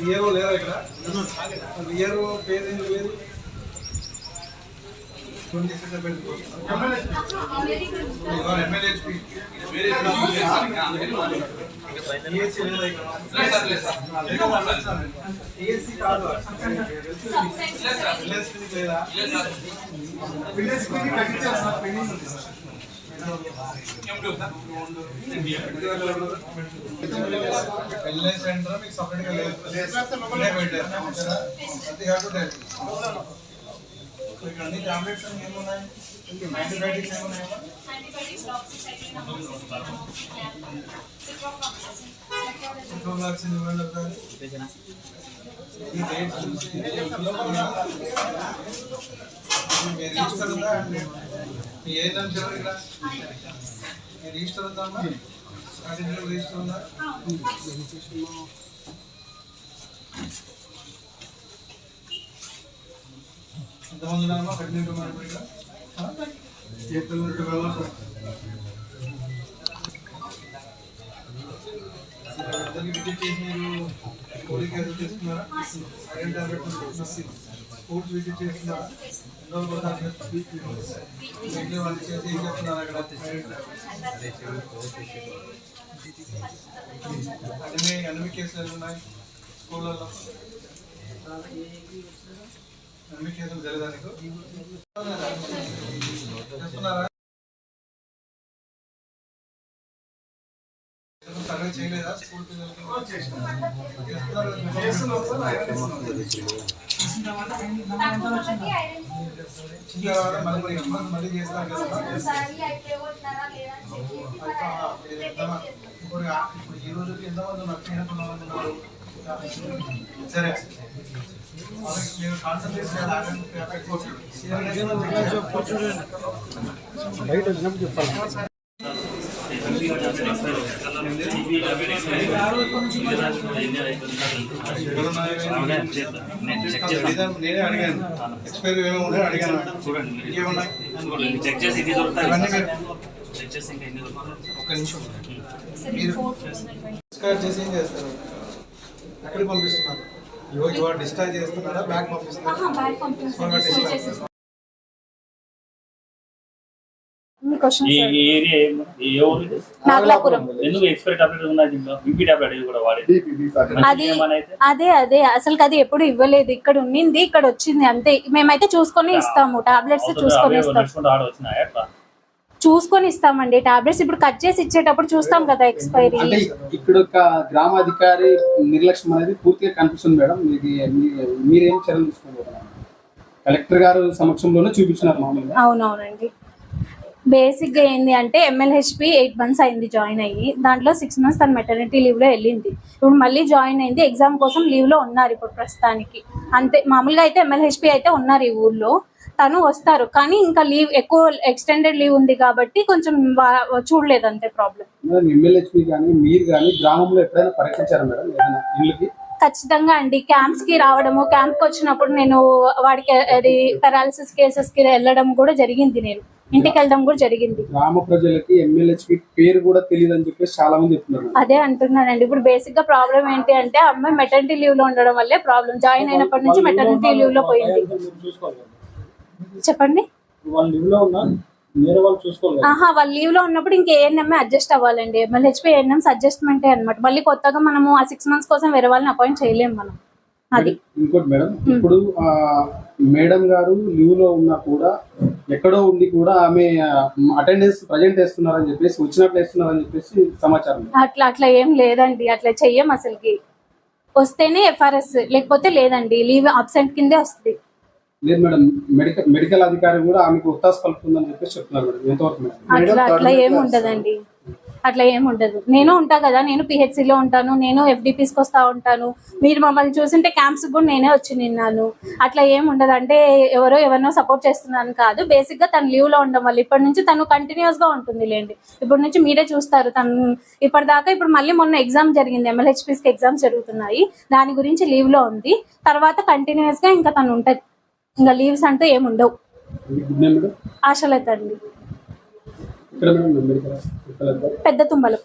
VRO లేదా ఇక్కడ VRO పేరు ఏంటి లేదు వెల్నెస్ సెంటర్ మీకు సపరేట్గా లేదు ఇక్కడ అన్ని టాబ్లెట్స్ ఏమున్నాయి యాంటీబయాటిక్స్ ఏమున్నాయి ఈ డేట్ చూసి రిజిస్టర్ ఉందా ఏ నెంబర్ ఇక్కడ రిజిస్టర్ ఉందా రిజిస్టర్ ఉందా ఎంతమంది ఉన్నారమ్మా ప్రెగ్నెంట్ ఉన్నారు ఇక్కడ ఏప్రిల్ విజిట్ చేసి మీరు కోరిక చేసుకున్నారా ఐరన్ టాబ్లెట్ స్కూల్స్ విజిట్ చేస్తున్నారా ఎన్నో వాళ్ళు చేసి ఏం చెప్తున్నారు అక్కడ అన్ని కేసులు ఉన్నాయి స్కూళ్ళల్లో అన్ని కేసులు జరగడానికి చేస్తున్నారా సర్వే చేయలేదా స్కూల్ పిల్లలకి మళ్ళీ చేస్తారు కదా ఇప్పుడు ఈ రోజుకి ఎంతమంది నచ్చుకున్నారు సరే మీరు కాన్సన్ట్రేట్ చెప్పాలి నేనే అడిగాను ఎక్స్పైరీ ఏమో అడిగాను ఒక్క నిమిషం మీరు డిస్కార్డ్ చేసి ఏం చేస్తారు ఎక్కడికి పంపిస్తున్నారు ఇవాళ డిశ్చార్జ్ చేస్తున్నారా బ్యాక్ పంపిస్తున్నారా అదే అదే అసలు అది ఎప్పుడు ఇవ్వలేదు. ఇక్కడ ఉన్నింది, ఇక్కడ వచ్చింది అంతే. మేమైతే చూసుకొని ఇస్తాము టాబ్లెట్స్, చూసుకొని ఇస్తామండి టాబ్లెట్స్. ఇప్పుడు కట్ చేసి ఇచ్చేటప్పుడు చూస్తాం కదా ఎక్స్పైరీ. ఇక్కడ ఒక గ్రామాధికారి నిర్లక్ష్యం అనేది పూర్తిగా కనిపిస్తుంది మేడం. మీరేం చర్యలు తీసుకోబోతున్నారు? కలెక్టర్ గారు సమక్షంలోనే చూపించినారు మామూలుగా. అవునవునండి. బేసిక్ గా ఏంది అంటే MLHP 8 months అయింది జాయిన్ అయ్యి. దాంట్లో 6 months తన మెటర్నిటీ లీవ్ లో వెళ్ళింది. ఇప్పుడు మళ్ళీ జాయిన్ అయింది, ఎగ్జామ్ కోసం లీవ్ లో ఉన్నారు ఇప్పుడు ప్రస్తుతానికి అంతే. మామూలుగా అయితే MLHP అయితే ఉన్నారు ఈ ఊర్లో, తను వస్తారు కానీ ఇంకా లీవ్ ఎక్కువ ఎక్స్టెండెడ్ లీవ్ ఉంది కాబట్టి కొంచెం చూడలేదు అంతే ప్రాబ్లం. MLHP కానీ మీరు కానీ గ్రామంలో ఎప్పుడైనా పరీక్షించారా మేడం ఇళ్ళకి? ఖచ్చితంగా అండి. క్యాంప్స్ కి రావడము, క్యాంప్ కి వచ్చినప్పుడు నేను వాడికి అది పెరాలసిస్ కేసెస్ కి వెళ్ళడం కూడా జరిగింది, నేను ఇంటికి వెళ్ళడం కూడా జరిగింది. గ్రామ ప్రజలకి MLHP పేరు కూడా తెలియదు అని చెప్పేసి చాలా మంది చెప్తున్నారు. అదే అంటున్నానండి. ఇప్పుడు బేసిక్ గా ప్రాబ్లం ఏంటి అంటే అమ్మాయి మెటర్నిటీ లీవ్ లో ఉండడం వల్లే ప్రాబ్లం. జాయిన్ అయినప్పటి నుంచి మెటర్నిటీ లీవ్ లో పోయింది. చెప్పండి. వాళ్ళ లీవ్ లో ఉన్నప్పుడు ఇంకా ANM అడ్జస్ట్ అవ్వాలండి. MLHP ANMs అడ్జస్ట్మెంటే అనమాట. మళ్ళీ కొత్తగా మనము ఆ 6 months కోసం వేరే వాళ్ళని అపాయింట్ చేయలేము మనం. అది ఇంకోటి మేడం, ఇప్పుడు మేడం గారు లీవ్ లో ఉన్నా కూడా ఎక్కడో ఉండి కూడా ఆమె అటెండెన్స్ ప్రజెంట్ వేస్తున్నారని చెప్పేసి, వచ్చినట్లు వేస్తున్నారని చెప్పేసి సమాచారం. అట్లా ఏం లేదండి, అట్లా చెయ్యం అసలుకి. వస్తేనే FRS, లేకపోతే లేదండి, లీవ్ అబ్సెంట్ కిందే వస్తుంది. లేదు మేడం, మెడికల్ అధికారి కూడా ఆమెకు ఒత్తాసు పలుకుతుందని చెప్పేసి చెప్తున్నారు మేడం. ఎంతవరకు మేడం? అట్లా ఏమి ఉండదండి, అట్లా ఏమి ఉండదు. నేను ఉంటా కదా, నేను PHC లో ఉంటాను, నేను FDPస్కి వస్తా ఉంటాను. మీరు మమ్మల్ని చూసింటే క్యాంప్స్ కూడా నేనే వచ్చి నిన్నాను. అట్లా ఏమి ఉండదు. అంటే ఎవరినో సపోర్ట్ చేస్తున్నాను కాదు. బేసిక్ గా తను లీవ్ లో ఉండడం వల్ల ఇప్పటి నుంచి తను కంటిన్యూస్ గా ఉంటుంది లేండి. ఇప్పటి నుంచి మీరే చూస్తారు తను ఇప్పటిదాకా. ఇప్పుడు మళ్ళీ మొన్న ఎగ్జామ్ జరిగింది, MLHPస్కి ఎగ్జామ్స్ జరుగుతున్నాయి, దాని గురించి లీవ్ లో ఉంది. తర్వాత కంటిన్యూస్ గా ఇంకా తను ఉంటది. ఇంకా లీవ్స్ అంటూ ఏముండవు. ఆశలత అండి, పెద్ద తుంబలు.